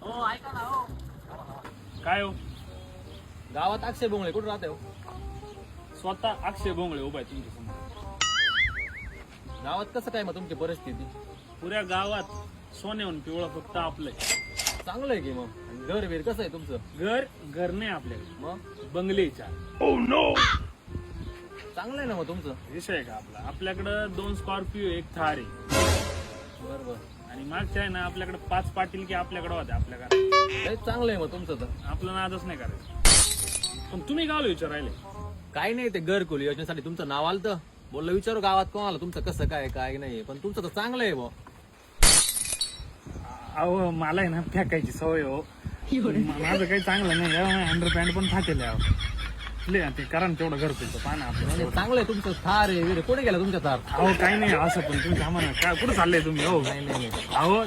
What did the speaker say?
हो ऐका ना हो. काय हो गावात अक्षय बोंगळे कुठं राहते हो? स्वतः अक्षय भोंगळे उभा आहे तुमच्या समोर. गावात कसं काय मग तुमची परिस्थिती? पुऱ्या गावात सोन्याहून पिवळं फक्त आपलंय. चांगलं आहे की मग. घर बीर कसं आहे तुमचं? घर नाही आपल्याकडे, मग बंगले चार. चांगलं आहे ना मग तुमचं. विषय आहे का आपला? आपल्याकडं 2 स्कॉर्पिओ, 1 थार आहे. बरोबर. आणि मागच्या आहे ना आपल्याकडे 5 पाटील की आपल्याकडे होते आपल्या घरात. लय चांगलं आहे मग तुमचं तर. आपलं नादच नाही करायचं. पण तुम्ही गावला विचारायले? काय नाही ते घरकुल योजनेसाठी तुमचं नाव आलं तर बोललं विचारू गावात कोणाला तुमचं कसं काय काय नाही. पण तुमचं तर चांगलं आहे बुवा. अहो मला आहे ना फेकायची सवय हो. माझं काही चांगलं नाही. अंडरपॅन्ट पण फाटेल आहे अहो. ते करा ना तेवढं घरकुलचं पाना आपलं. नाही, चांगलं आहे तुमचं. थार आहे विरे. कुठे गेला तुमच्या थार? अहो काही नाही असं पण तुम्ही थांबा ना. काय कुठं चाललंय तुम्ही? हो नाही नाही नाही. अहो